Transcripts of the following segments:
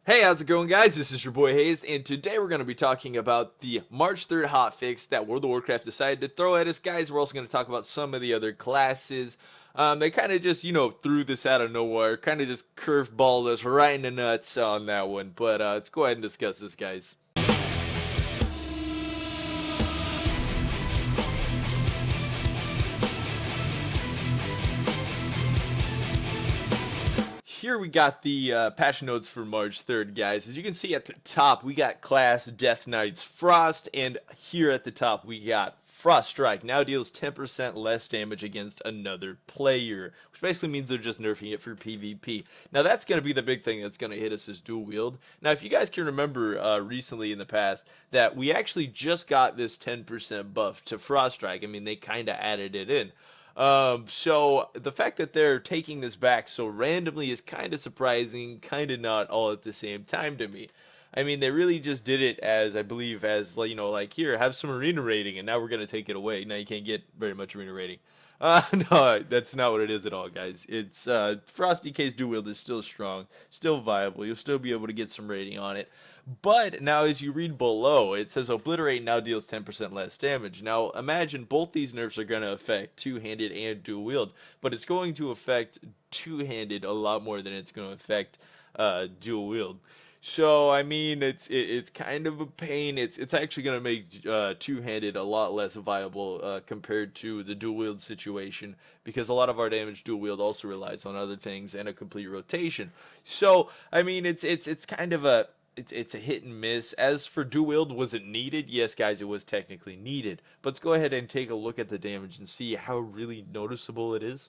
Hey, how's it going, guys? This is your boy Hazzed, and today we're going to be talking about the March 3rd hotfix that World of Warcraft decided to throw at us, guys. We're also going to talk about some of the other classes. They kind of just, threw this out of nowhere, kind of just curveballed us right in the nuts on that one. But let's go ahead and discuss this, guys. Here we got the patch notes for March 3rd, guys. As you can see at the top, we got class Death Knight's Frost, and here at the top we got Frost Strike. Now deals 10% less damage against another player, which basically means they're just nerfing it for PvP. Now that's going to be the big thing that's going to hit us as dual wield. Now if you guys can remember recently in the past that we actually just got this 10% buff to Frost Strike. I mean, they kind of added it in. So the fact that they're taking this back so randomly is kind of surprising, kind of not all at the same time to me. I mean, they really just did it as, I believe, as, like here, have some arena rating, and now we're going to take it away. Now you can't get very much arena rating. No, that's not what it is at all, guys. It's, Frost DK's dual wield is still strong, still viable. You'll still be able to get some rating on it. But now as you read below, it says Obliterate now deals 10% less damage. Now imagine both these nerfs are going to affect two-handed and dual wield, but it's going to affect two-handed a lot more than it's going to affect dual wield. So I mean, it's kind of a pain. It's actually going to make two-handed a lot less viable compared to the dual wield situation, because a lot of our damage dual wield also relies on other things and a complete rotation. So I mean, it's kind of a it's a hit and miss. As for dual wield, was it needed? Yes, guys, it was technically needed. But let's go ahead and take a look at the damage and see how really noticeable it is.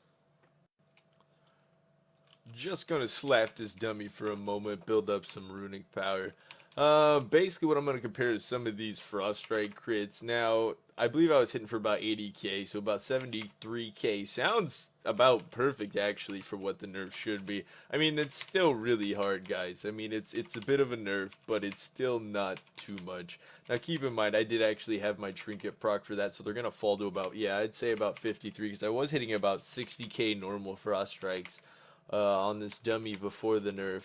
Just gonna slap this dummy for a moment, build up some runic power. Basically what I'm gonna compare is some of these Frost Strike crits. Now, I believe I was hitting for about 80k, so about 73k. Sounds about perfect actually for what the nerf should be. I mean, it's still really hard, guys. I mean, it's a bit of a nerf, but it's still not too much. Now keep in mind, I did actually have my trinket proc for that, so they're gonna fall to about, yeah, I'd say about 53, because I was hitting about 60k normal Frost Strikes on this dummy before the nerf.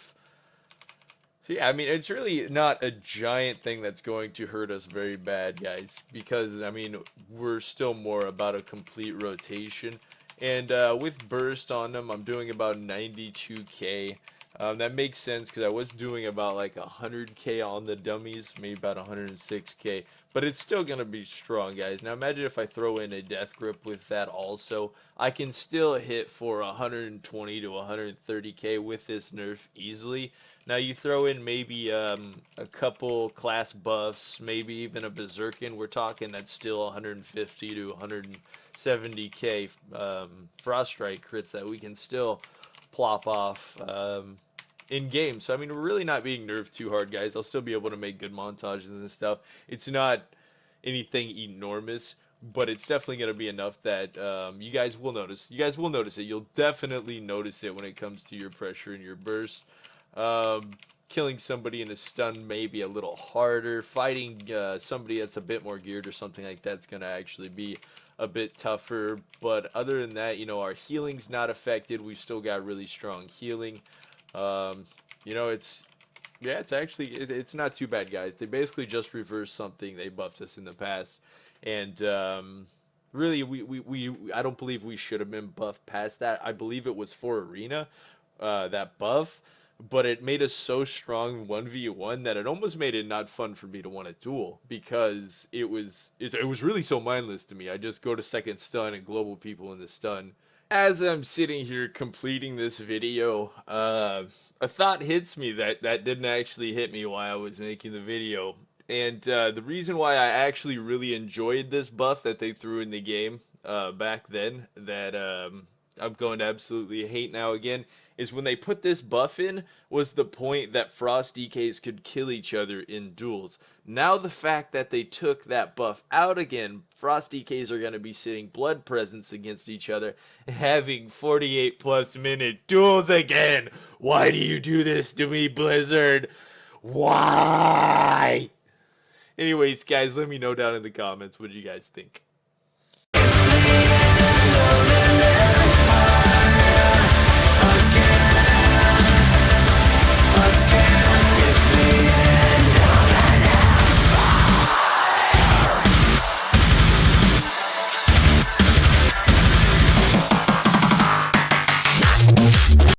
So yeah, I mean, it's really not a giant thing that's going to hurt us very bad, guys, because, I mean, we're still more about a complete rotation. And with burst on them, I'm doing about 92k. That makes sense because I was doing about like 100k on the dummies, maybe about 106k, but it's still going to be strong, guys. Now imagine if I throw in a death grip with that also. I can still hit for 120 to 130k with this nerf easily. Now you throw in maybe a couple class buffs, maybe even a berserkin, we're talking that's still 150 to 170k Frost Strike crits that we can still plop off in game. So I mean, we're really not being nerfed too hard, guys. I'll still be able to make good montages and stuff. It's not anything enormous, but it's definitely going to be enough that you guys will notice. You guys will notice it. You'll definitely notice it when it comes to your pressure and your burst. Killing somebody in a stun may be a little harder. Fighting somebody that's a bit more geared or something like that's going to actually be a bit tougher. But other than that, our healing's not affected. We've still got really strong healing. It's not too bad, guys. They basically just reversed something they buffed us in the past, and really, I don't believe we should have been buffed past that. I believe it was for arena, that buff. But it made us so strong 1v1 that it almost made it not fun for me to want to duel, because it was really so mindless to me. I just go to second stun and global people in the stun. As I'm sitting here completing this video, a thought hits me that didn't actually hit me while I was making the video. And the reason why I actually really enjoyed this buff that they threw in the game back then, that I'm going to absolutely hate now again, is when they put this buff in was the point that Frost DKs could kill each other in duels. Now the fact that they took that buff out again, Frost DKs are going to be sitting blood presence against each other, having 48 plus minute duels again. Why do you do this to me, Blizzard? Why? Anyways, guys, let me know down in the comments what you guys think.